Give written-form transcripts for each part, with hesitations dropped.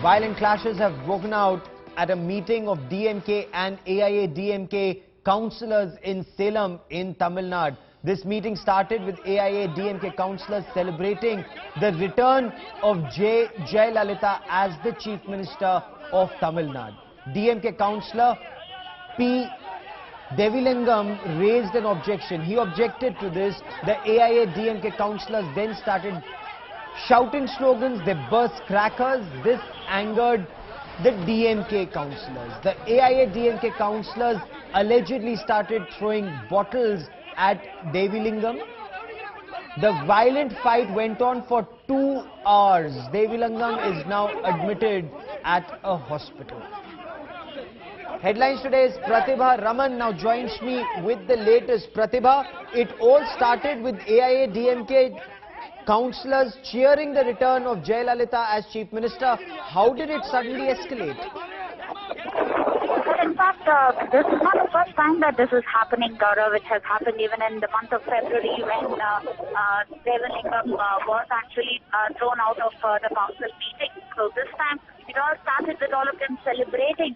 Violent clashes have broken out at a meeting of DMK and AIADMK councillors in Salem in Tamil Nadu. This meeting started with AIADMK councillors celebrating the return of Jayalalithaa as the Chief Minister of Tamil Nadu. DMK councillor P. Devilingam raised an objection. He objected to this. The AIADMK councillors then started shouting slogans. They burst crackers. This angered the DMK councillors. The AIADMK councillors allegedly started throwing bottles at Devilingam. The violent fight went on for 2 hours. Devilingam is now admitted at a hospital. Headlines today's Pratibha Raman now joins me with the latest. Pratibha, it all started with AIADMK councillors cheering the return of Jayalalithaa as Chief Minister. How did it suddenly escalate? In fact, this is not the first time that this is happening, Gaurav. It has happened even in the month of February when Jayalalithaa was actually thrown out of the council meeting. So this time, it all started with all of them celebrating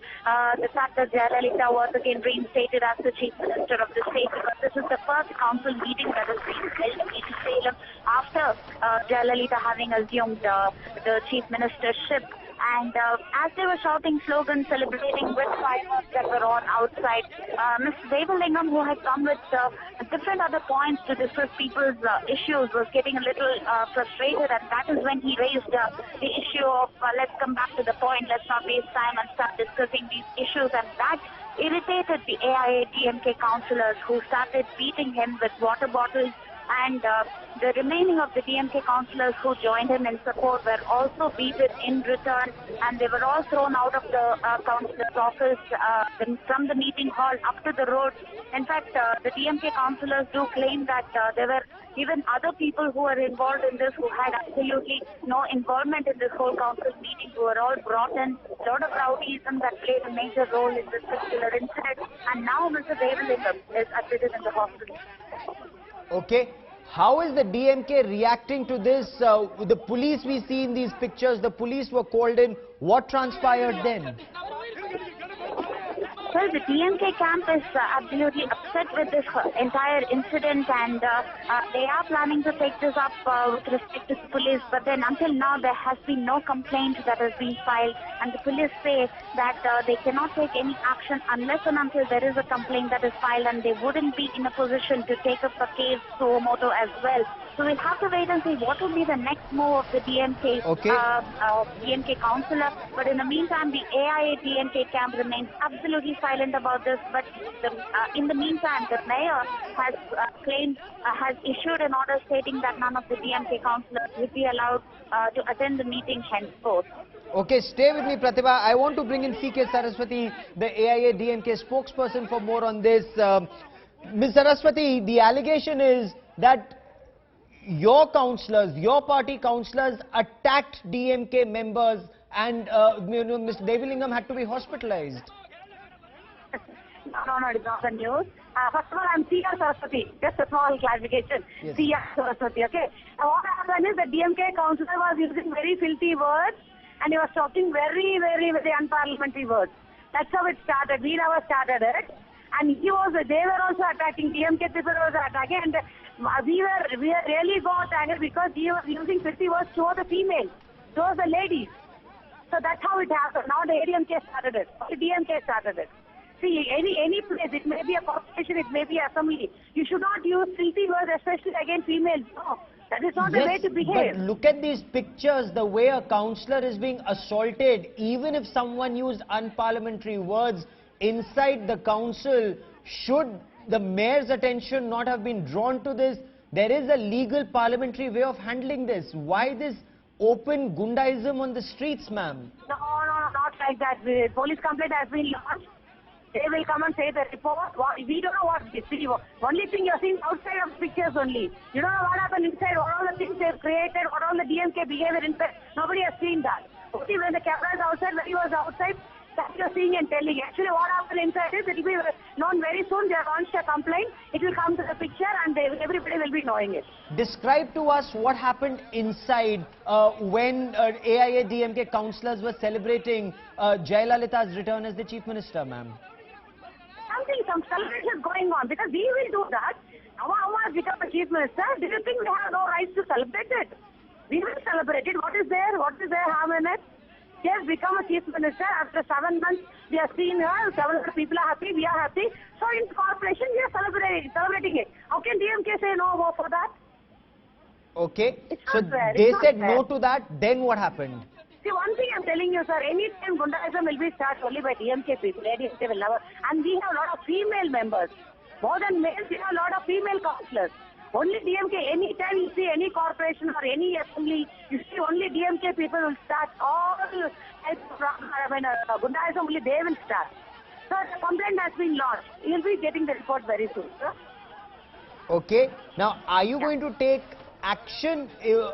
the fact that Jayalalithaa was again reinstated as the Chief Minister of the state, because this is the first council meeting that has been held in Salem after Jayalalithaa having assumed the Chief Ministership. And as they were shouting slogans, celebrating with fireworks that were on outside, Ms. Devilingam, who had come with different other points to discuss people's issues, was getting a little frustrated, and that is when he raised the issue of let's come back to the point, let's not waste time and start discussing these issues, and that irritated the AIADMK councillors, who started beating him with water bottles. And the remaining of the DMK councillors who joined him in support were also beaten in return, and they were all thrown out of the councillor's office from the meeting hall up to the road. In fact, the DMK councillors do claim that there were even other people who were involved in this who had absolutely no involvement in this whole council meeting, who were all brought in. A lot of rowdyism that played a major role in this particular incident, and now Mr. Devilingam is admitted in the hospital. Okay. How is the DMK reacting to this? The police, we see in these pictures, the police were called in. What transpired then? Well, the DMK camp is absolutely upset with this entire incident, and they are planning to take this up with respect to the police. But then until now, there has been no complaint that has been filed, and the police say that they cannot take any action unless and until there is a complaint that is filed, and they wouldn't be in a position to take up the case suo moto as well. So we'll have to wait and see what will be the next move of the DMK, DMK councillor. But in the meantime, the AIADMK camp remains absolutely silent about this. But in the meantime, the mayor has has issued an order stating that none of the DMK councillors will be allowed to attend the meeting henceforth. Okay, stay with me, Pratibha. I want to bring in C.K. Saraswati, the AIADMK spokesperson, for more on this. Ms. Saraswati, the allegation is that your councillors, your party councillors, attacked DMK members, and Mr. Devilingam had to be hospitalized. No, it's not the news. First of all, I'm C.R. Saraswati. Just a small clarification. Yes. C.R. Saraswati, okay? What happened is the DMK councillor was using very filthy words, and he was talking very unparliamentary words. That's how it started. We never started it. And they were also attacking, DMK people was attacking, and we really got angry because he was using filthy words to the females, to the ladies. So that's how it happened. Now the ADMK started it. The DMK started it. See, any place, it may be a corporation, it may be assembly. You should not use filthy words, especially against females. No, that is not the way to behave. But look at these pictures, the way a councillor is being assaulted. Even if someone used unparliamentary words inside the council, should the mayor's attention not have been drawn to this? There is a legal parliamentary way of handling this. Why this open gundaism on the streets, ma'am? No, not like that. The police complaint has been launched. They will come and say the report. We don't know what it is. Only thing you're seeing outside of pictures only. You don't know what happened inside, what all the things they've created, what all the DMK behavior inside. Nobody has seen that. Only when the camera is outside, when he was outside, that you're seeing and telling. Actually, what happened inside is it will be known very soon. They have launched a complaint. It will come to the picture and everybody will be knowing it. Describe to us what happened inside when AIADMK councillors were celebrating Jayalalitha's return as the Chief Minister, ma'am. Some celebration going on because we will do that. Our has become a Chief Minister. Do you think we have no rights to celebrate it? We will celebrate it. What is there? What is there harm in it? He has become a Chief Minister. After 7 months, we have seen her. 700 people are happy. We are happy. So in corporation, we are celebrating it. How can DMK say no more for that? Okay. It's So not fair. they It's said not fair. no to that. Then what happened? See, one thing I'm telling you, sir, any time Gundaism will be started only by DMK people. DMK will never. And we have a lot of female members. More than males, we have a lot of female councillors. Only DMK, any time you see any corporation or any assembly, you see only DMK people will start. All Gundaism only they will start. So the complaint has been lodged. You'll be getting the report very soon, sir. Okay. Now, are you going to take action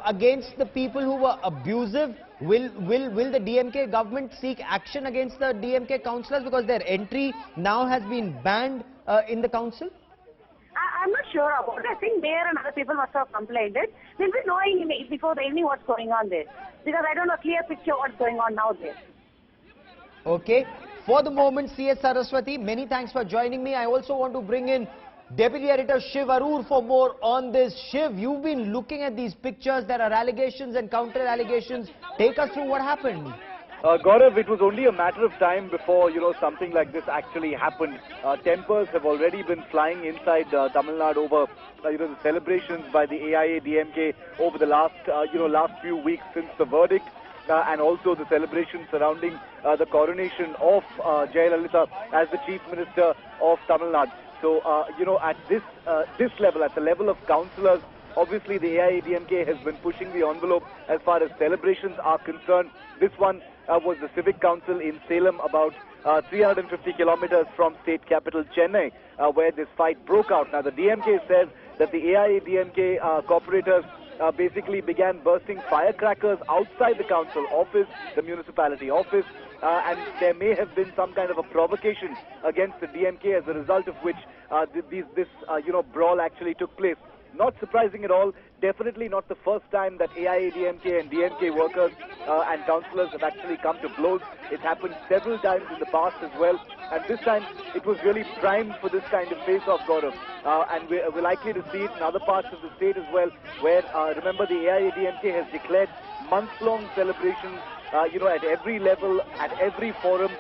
against the people who were abusive? Will the DMK government seek action against the DMK councillors because their entry now has been banned in the council? I'm not sure about it. I think Mayor and other people must have complained it. We'll be knowing before the evening what's going on there. Because I don't have a clear picture of what's going on now there. Okay. For the moment, C.S. Saraswati, many thanks for joining me. I also want to bring in Deputy Editor Shiv Arur for more on this. Shiv, you've been looking at these pictures. There are allegations and counter-allegations. Take us through what happened. Gaurav, it was only a matter of time before, something like this actually happened. Tempers have already been flying inside Tamil Nadu over, the celebrations by the AIADMK over the last few weeks since the verdict. And also the celebration surrounding the coronation of Jayalalithaa as the Chief Minister of Tamil Nadu. So, at this level, at the level of councillors, obviously the AIADMK has been pushing the envelope as far as celebrations are concerned. This one was the Civic Council in Salem, about 350 kilometers from state capital Chennai, where this fight broke out. Now, the DMK says that the AIADMK corporators basically began bursting firecrackers outside the council office, the municipality office, and there may have been some kind of a provocation against the DMK, as a result of which this brawl actually took place. Not surprising at all. Definitely not the first time that AIADMK and DMK workers and councillors have actually come to blows. It happened several times in the past as well. And this time, it was really primed for this kind of face-off, Gaurav. And we're likely to see it in other parts of the state as well, where, remember, the AIADMK has declared months-long celebrations, at every level, at every forums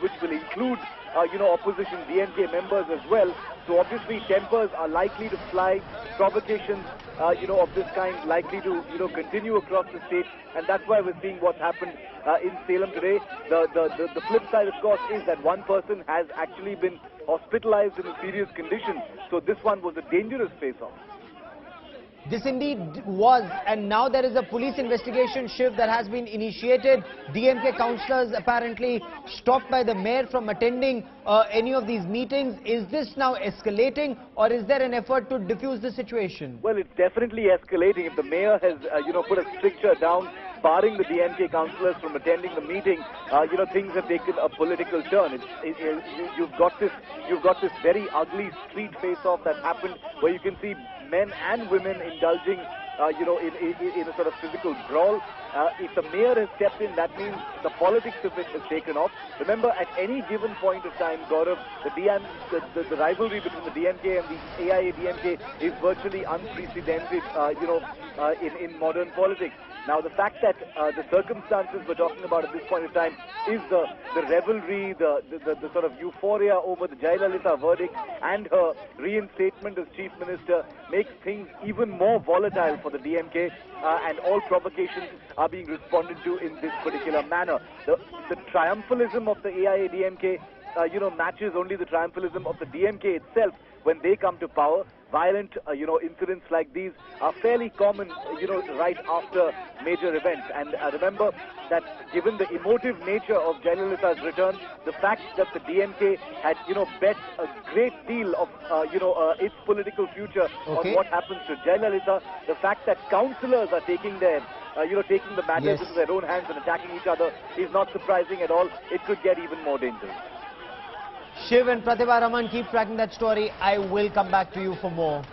which will include, opposition DMK members as well. So obviously tempers are likely to fly, provocations, of this kind likely to, continue across the state, and that's why we're seeing what's happened in Salem today. The flip side, of course, is that one person has actually been hospitalized in a serious condition. So this one was a dangerous face-off. This indeed was, and now there is a police investigation, Shiv, that has been initiated. DMK councillors apparently stopped by the mayor from attending any of these meetings. Is this now escalating, or is there an effort to diffuse the situation? Well, it's definitely escalating. If the mayor has, put a stricture down, barring the DMK councillors from attending the meeting, things have taken a political turn. You've got this very ugly street face-off that happened, where you can see men and women indulging, in a sort of physical brawl. If the mayor has stepped in, that means the politics of it has taken off. Remember, at any given point of time, Gaurav, the rivalry between the DMK and the AIADMK is virtually unprecedented, in modern politics. Now, the fact that the circumstances we're talking about at this point in time is the revelry, the sort of euphoria over the Jayalalithaa verdict and her reinstatement as Chief Minister makes things even more volatile for the DMK, and all provocations are being responded to in this particular manner. The triumphalism of the AIADMK, matches only the triumphalism of the DMK itself when they come to power. Violent, incidents like these are fairly common, right after major events. And remember that given the emotive nature of Jayalalitha's return, the fact that the DMK had, bet a great deal of, its political future on what happens to Jayalalithaa, the fact that councillors are taking their taking the matters Yes. into their own hands and attacking each other is not surprising at all. It could get even more dangerous. Shiv and Pratibha Raman, keep tracking that story. I will come back to you for more.